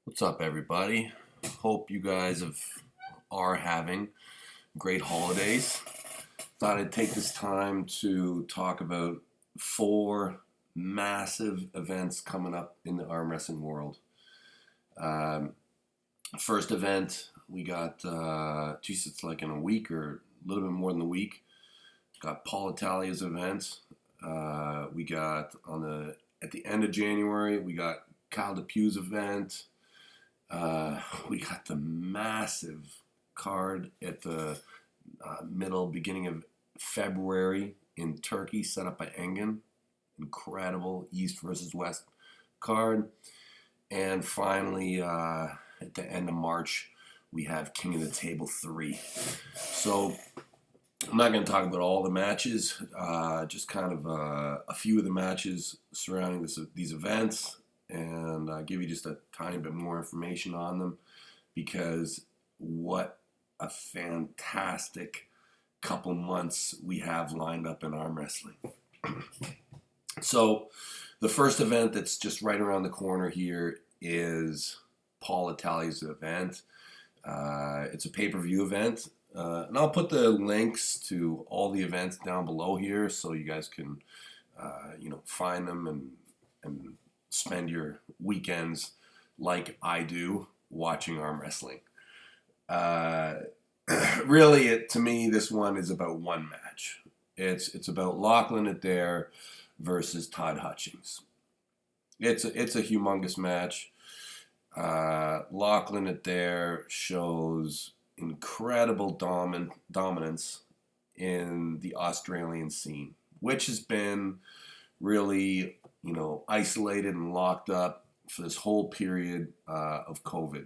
What's up, everybody? Hope you guys are having great holidays. Thought I'd take this time to talk about four massive events coming up in the arm wrestling world. Um, First event, we got, it's like in a week or a little bit more than a week. Got Paul Italia's event. We got at the end of January, we got Kyle DePue's event. We got the massive card at the beginning of February in Turkey, set up by Engen. Incredible East versus West card. And finally, at the end of March, we have King of the Table 3. So I'm not going to talk about all the matches, just kind of a few of the matches surrounding these events, and give you just a tiny bit more information on them, because what a fantastic couple months we have lined up in arm wrestling. So the first event that's just right around the corner here is Paul Italia's event. It's a pay-per-view event, and I'll put the links to all the events down below here so you guys can find them and spend your weekends like I do watching arm wrestling. Really, to me, this one is about one match. It's about Lachlan Adair versus Todd Hutchings. It's a humongous match. Lachlan Adair shows incredible dominance in the Australian scene, which has been really, isolated and locked up for this whole period of COVID.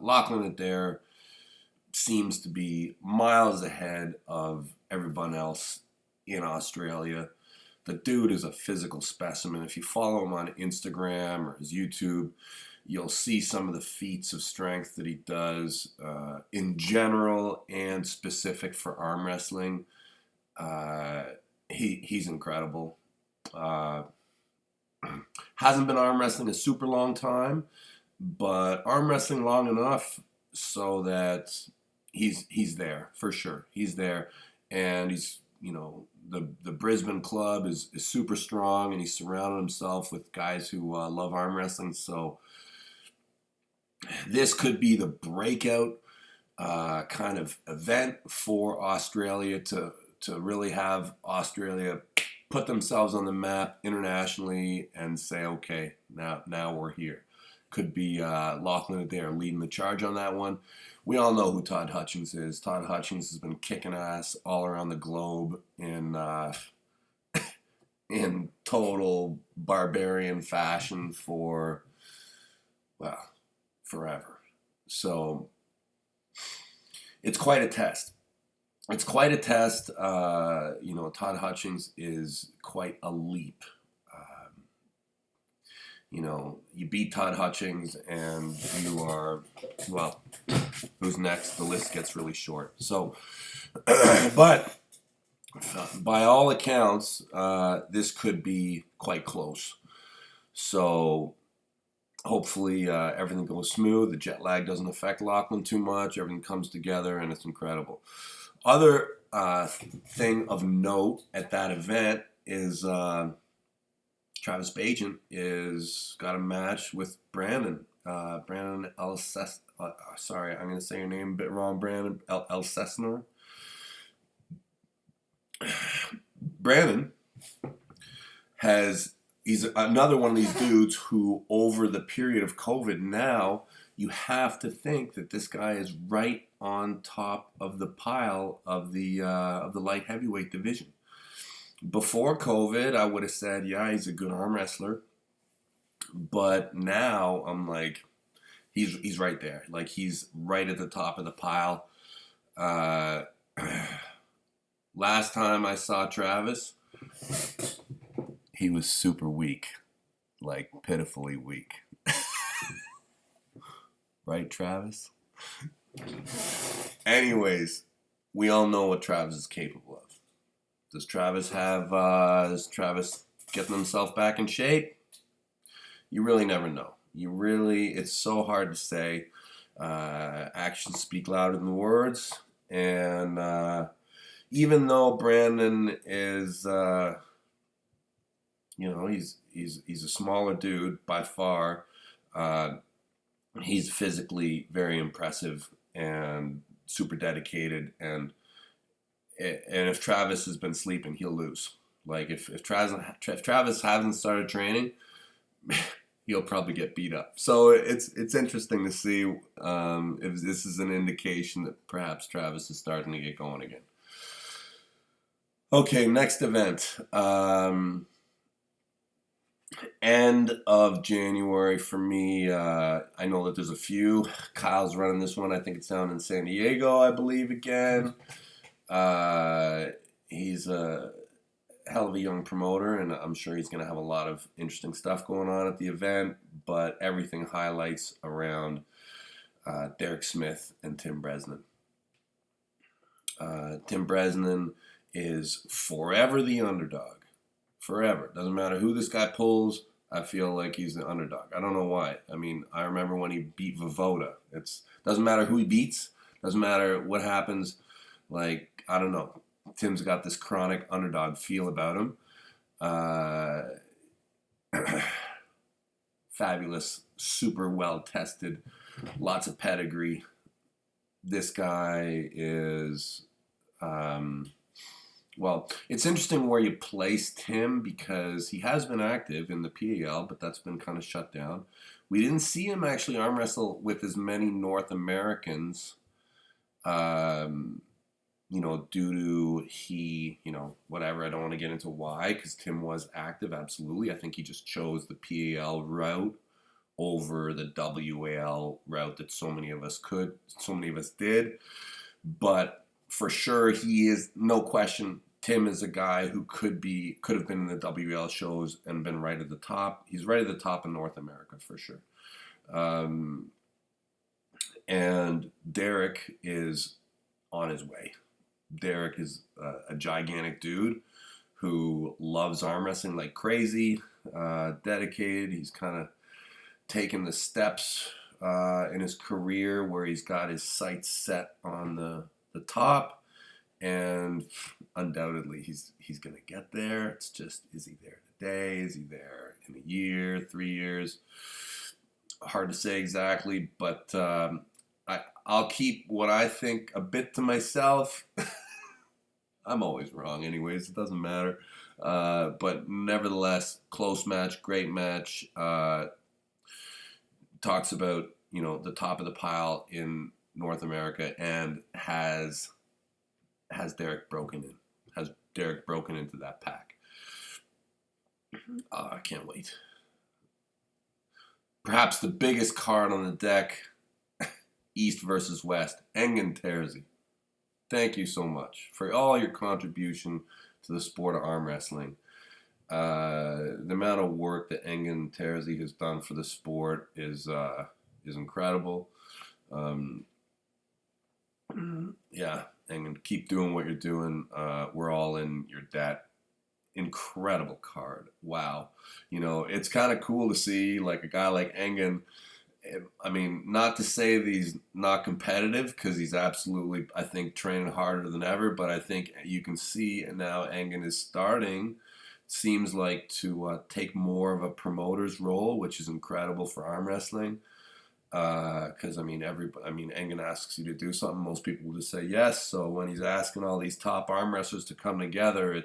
Lachlan Adair seems to be miles ahead of everyone else in Australia. The dude is a physical specimen. If you follow him on Instagram or his YouTube, you'll see some of the feats of strength that he does in general and specific for arm wrestling. He's incredible. Hasn't been arm wrestling a super long time, but arm wrestling long enough so that he's there for sure. He's there, and he's the Brisbane club is super strong, and he's surrounded himself with guys who love arm wrestling. So this could be the breakout kind of event for Australia to really have Australia put themselves on the map internationally and say, okay, now we're here. Could be Lachlan Adair leading the charge on that one. We all know who Todd Hutchings is. Todd Hutchings has been kicking ass all around the globe in total barbarian fashion for, forever. So it's quite a test. It's quite a test. Todd Hutchings is quite a leap. You beat Todd Hutchings and you are, who's next? The list gets really short. So, but by all accounts, this could be quite close. So hopefully everything goes smooth. The jet lag doesn't affect Lachlan too much. Everything comes together and it's incredible. Other thing of note at that event is Travis Bagent is got a match with Brandon. Brandon sorry, I'm going to say your name a bit wrong. Brandon Elsesner. Brandon he's another one of these dudes who, over the period of COVID now, you have to think that this guy is right on top of the pile of the light heavyweight division. Before COVID, I would have said, yeah, he's a good arm wrestler. But now I'm like, he's right there. Like, he's right at the top of the pile. Last time I saw Travis, he was super weak. Like, pitifully weak. Right, Travis? Anyways, we all know what Travis is capable of. Does Travis getting himself back in shape? You really never know. it's so hard to say. Actions speak louder than words, and even though Brandon is, he's a smaller dude by far. He's physically very impressive and super dedicated, and if Travis has been sleeping, he'll lose. Like if Travis hasn't started training, he'll probably get beat up. So it's interesting to see if this is an indication that perhaps Travis is starting to get going again. Okay, next event. End of January for me. I know that there's a few. Kyle's running this one. I think it's down in San Diego, I believe, again. He's a hell of a young promoter, and I'm sure he's going to have a lot of interesting stuff going on at the event, but everything highlights around Derek Smith and Tim Bresnan. Tim Bresnan is forever the underdog. Forever. Doesn't matter who this guy pulls, I feel like he's the underdog. I don't know why. I mean, I remember when he beat Vovoda. Doesn't matter who he beats. Doesn't matter what happens. Like, I don't know. Tim's got this chronic underdog feel about him. Fabulous, super well tested, lots of pedigree. This guy is, it's interesting where you placed him because he has been active in the PAL, but that's been kind of shut down. We didn't see him actually arm wrestle with as many North Americans. Due to whatever. I don't want to get into why, because Tim was active, absolutely. I think he just chose the PAL route over the WAL route that so many of us did. But for sure, he is, no question, Tim is a guy who could have been in the WL shows and been right at the top. He's right at the top in North America, for sure. And Derek is on his way. Derek is a gigantic dude who loves arm wrestling like crazy, dedicated. He's kind of taken the steps in his career where he's got his sights set on the top, and undoubtedly he's going to get there. It's just, is he there today? Is he there in a year, 3 years? Hard to say exactly, but I'll keep what I think a bit to myself. I'm always wrong anyways. It doesn't matter. But nevertheless, close match, great match. Talks about, the top of the pile in North America and has Derek broken in. Has Derek broken into that pack. I can't wait. Perhaps the biggest card on the deck, East versus West, Engen Terzi. Thank you so much for all your contribution to the sport of arm wrestling. The amount of work that Engen Terzi has done for the sport is incredible. Yeah, Engen, keep doing what you're doing. We're all in your debt. Incredible card. Wow. It's kind of cool to see like a guy like Engen. I mean, not to say that he's not competitive, because he's absolutely, I think, training harder than ever. But I think you can see now Engen is starting, seems like, to take more of a promoter's role, which is incredible for arm wrestling. Because Engen asks you to do something, most people will just say yes. So when he's asking all these top arm wrestlers to come together,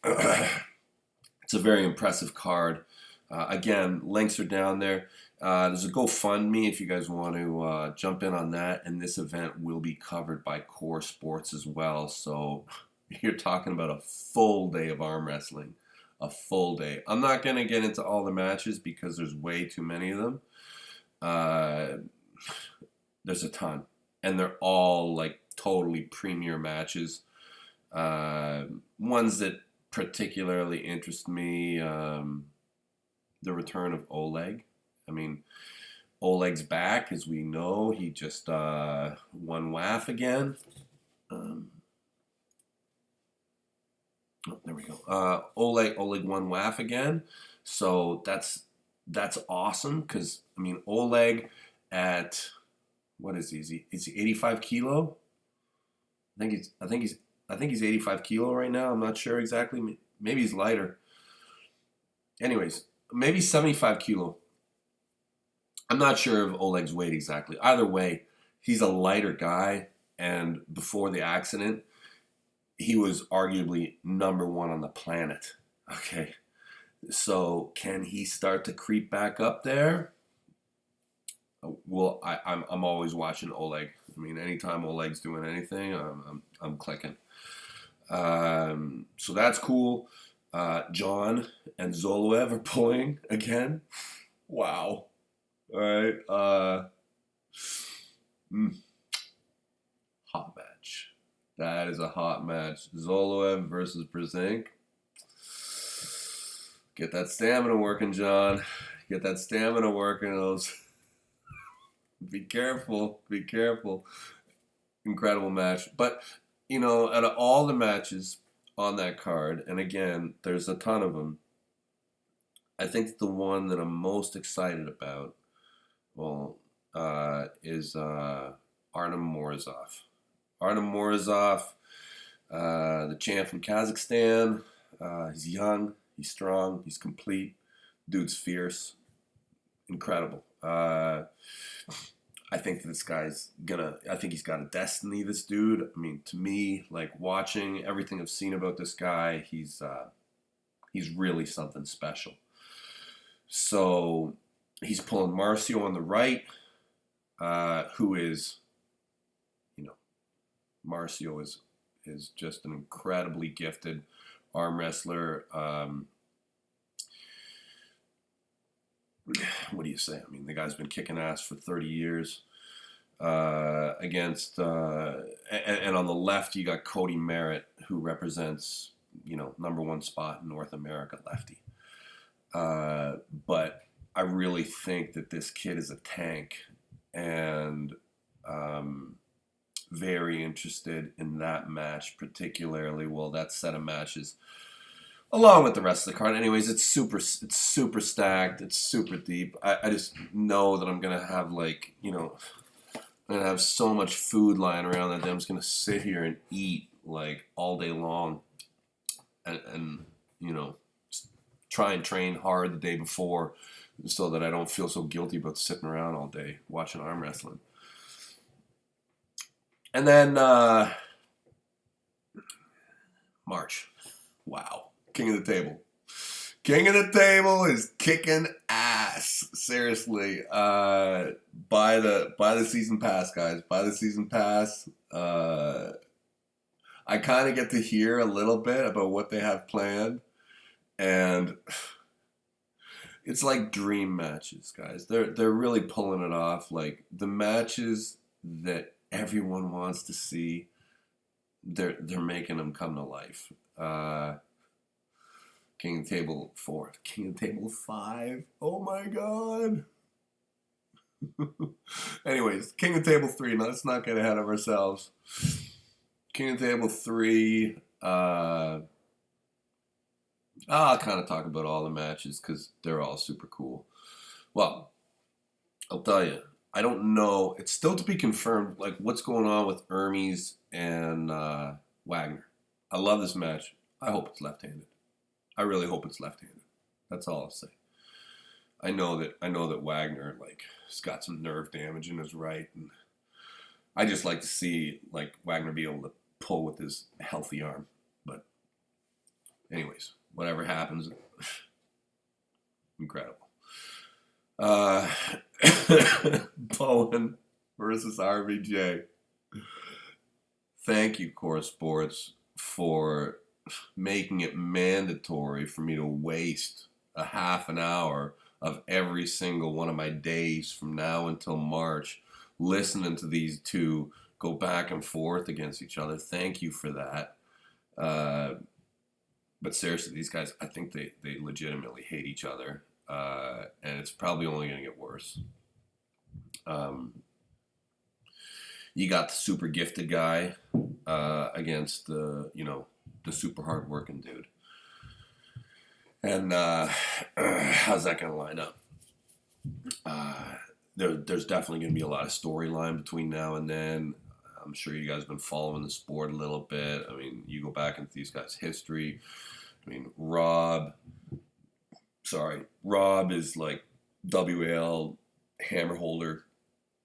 it's a very impressive card. Again, links are down there. There's a GoFundMe if you guys want to jump in on that, and this event will be covered by Core Sports as well. So you're talking about a full day of arm wrestling, a full day. I'm not going to get into all the matches because there's way too many of them. There's a ton, and they're all like totally premier matches. Ones that particularly interest me, the return of Oleg. I mean, Oleg's back, as we know. He just won WAF again. There we go. Oleg won WAF again. So that's that's awesome because, I mean, Oleg at, what is he? Is he 85 kilo? I think he's 85 kilo right now. I'm not sure exactly. Maybe he's lighter. Anyways, maybe 75 kilo. I'm not sure of Oleg's weight exactly. Either way, he's a lighter guy, and before the accident, he was arguably number one on the planet. Okay, so can he start to creep back up there? Well, I'm always watching Oleg. I mean, anytime Oleg's doing anything, I'm clicking. So that's cool. John and Zoloev are pulling again. Wow. All right. Hot match. That is a hot match. Zoloev versus Brzezinski. Get that stamina working, John. Get that stamina working. Those. Be careful. Be careful. Incredible match. But, out of all the matches on that card, and again, there's a ton of them, I think the one that I'm most excited about, is Artem Morozov. Artem Morozov, the champ from Kazakhstan. He's young, he's strong, he's complete. Dude's fierce. Incredible. I think this guy's I think he's got a destiny, this dude. I mean, to me, like, watching everything I've seen about this guy, he's really something special. So he's pulling Marcio on the right, who is, Marcio is just an incredibly gifted arm wrestler. What do you say? I mean, the guy's been kicking ass for 30 years. Against and on the left you got Cody Merritt, who represents, number one spot in North America, lefty. But I really think that this kid is a tank, and very interested in that match particularly. Well, that set of matches, along with the rest of the card. Anyways, it's super stacked. It's super deep. I just know that I'm gonna have, like, I'm gonna have so much food lying around that I'm just gonna sit here and eat, like, all day long, and try and train hard the day before so that I don't feel so guilty about sitting around all day watching arm wrestling. And then March. Wow. King of the Table. King of the Table is kicking ass. Seriously. Buy the season pass, guys. Buy the season pass. I kind of get to hear a little bit about what they have planned. And it's like dream matches, guys. They're really pulling it off. Like, the matches that everyone wants to see, they're making them come to life. King of the Table 4. King of the Table 5. Oh my god. Anyways, King of the Table 3. Now, let's not get ahead of ourselves. King of the Table 3. I'll kind of talk about all the matches because they're all super cool. Well, I'll tell you, I don't know. It's still to be confirmed, like, what's going on with Hermes and Wagner. I love this match. I hope it's left-handed. I really hope it's left-handed. That's all I'll say. I know that Wagner, like, has got some nerve damage in his right, and I just like to see, like, Wagner be able to pull with his healthy arm. But anyways, whatever happens, incredible. Bowen versus RBJ. Thank you, Core Sports, for making it mandatory for me to waste a half an hour of every single one of my days from now until March listening to these two go back and forth against each other. Thank you for that. But seriously, these guys, I think they legitimately hate each other. And it's probably only going to get worse. You got the super gifted guy against the super hard-working dude. And how's that going to line up? There's definitely going to be a lot of storyline between now and then. I'm sure you guys have been following the sport a little bit. I mean, you go back into these guys' history. I mean, Rob is like WAL hammer holder,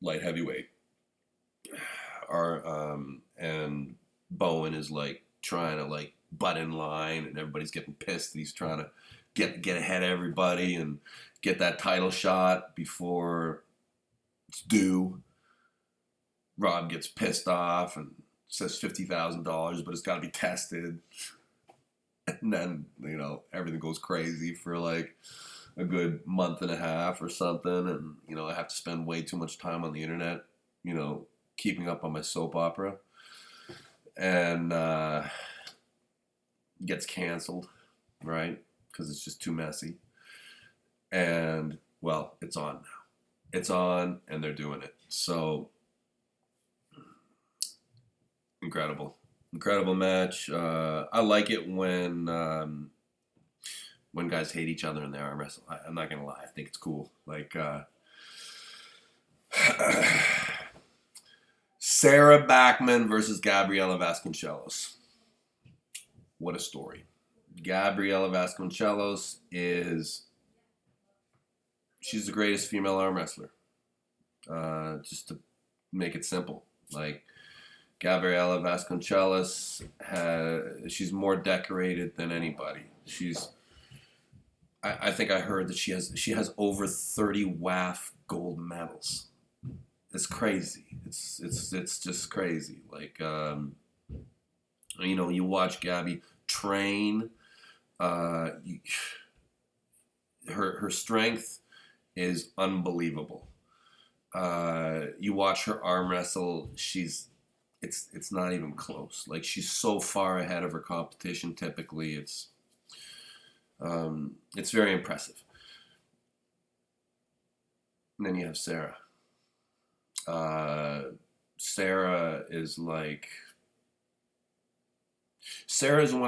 light heavyweight. And Bowen is like trying to like butt in line, and everybody's getting pissed that he's trying to get ahead of everybody and get that title shot before it's due. Rob gets pissed off and says $50,000, but it's got to be tested. And then, everything goes crazy for like a good month and a half or something. And, I have to spend way too much time on the internet, keeping up on my soap opera. And gets canceled, right? Because it's just too messy. And, well, it's on now. It's on, and they're doing it. So, incredible match. I like it when guys hate each other in the arm wrestle. I'm not gonna lie, I think it's cool. Like Sarah Backman versus Gabriela Vasconcelos. What a story. Gabriela Vasconcelos she's the greatest female arm wrestler. Just to make it simple, like. Gabriela Vasconcelos she's more decorated than anybody. I think I heard that she has over 30 WAF gold medals. It's crazy. It's just crazy. Like you watch Gabby train. Her strength is unbelievable. You watch her arm wrestle. It's not even close. Like, she's so far ahead of her competition. Typically, it's very impressive. And then you have Sarah. Sarah is one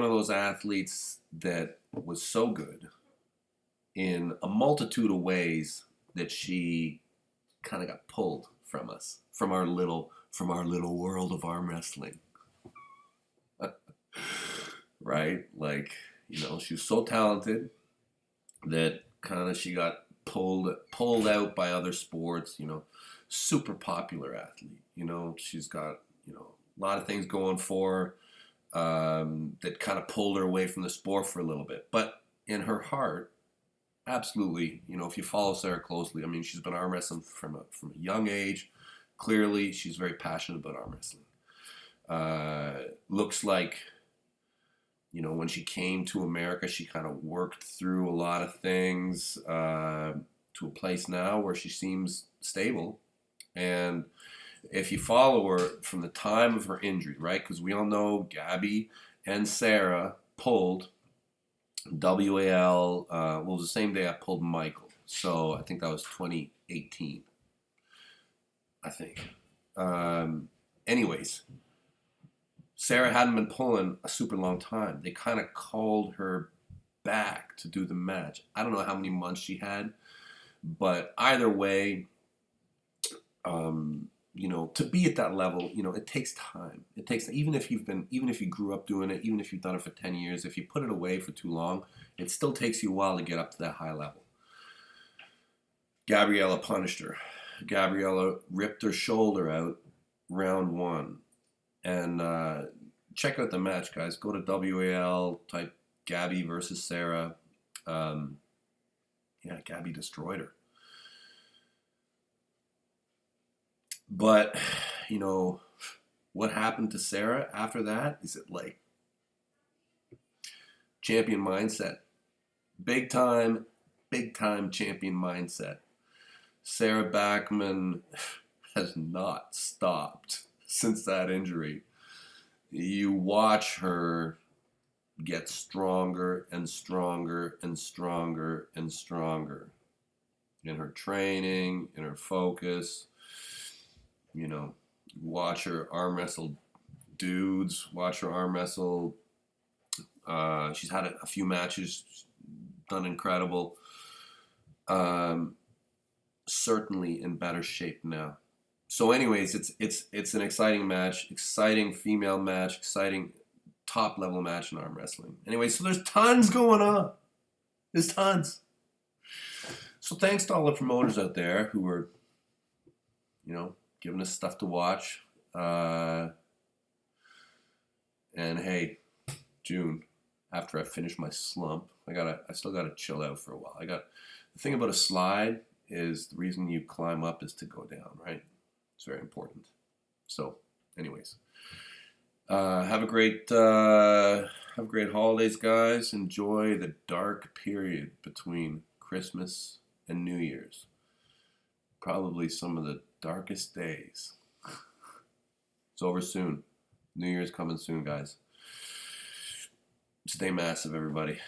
of those athletes that was so good in a multitude of ways that she kind of got pulled from us, from our little world of arm wrestling. Right? Like, she was so talented that kind of she got pulled out by other sports, super popular athlete. She's got, a lot of things going for her that kind of pulled her away from the sport for a little bit. But in her heart, absolutely, if you follow Sarah closely, I mean, she's been arm wrestling from a young age. Clearly, she's very passionate about arm wrestling. Looks like, when she came to America, she kind of worked through a lot of things to a place now where she seems stable. And if you follow her from the time of her injury, right? Because we all know Gabby and Sarah pulled WAL. It was the same day I pulled Michael. So I think that was 2018. I think. Anyways, Sarah hadn't been pulling a super long time. They kind of called her back to do the match. I don't know how many months she had, but either way, to be at that level, it takes time. It takes, even if you grew up doing it, even if you've done it for 10 years, if you put it away for too long, it still takes you a while to get up to that high level. Gabriela punished her. Gabriela ripped her shoulder out round one. And check out the match, guys. Go to WAL, type Gabby versus Sarah. Gabby destroyed her. But, what happened to Sarah after that? Is it like champion mindset? Big time champion mindset. Sarah Backman has not stopped since that injury. You watch her get stronger and stronger and stronger and stronger in her training, in her focus. Watch her arm wrestle dudes, watch her arm wrestle. She's had a few matches, done incredible. certainly in better shape now. So, anyways, it's an exciting match, exciting female match, exciting top level match in arm wrestling. Anyway, so there's tons going on. There's tons. So thanks to all the promoters out there who are, giving us stuff to watch. And hey, June, after I finish my slump, I still gotta chill out for a while. The thing about a slide is the reason you climb up is to go down, right? It's very important. So, anyways, have a great holidays, guys. Enjoy the dark period between Christmas and New Year's. Probably some of the darkest days. It's over soon. New Year's coming soon, guys. Stay massive, everybody.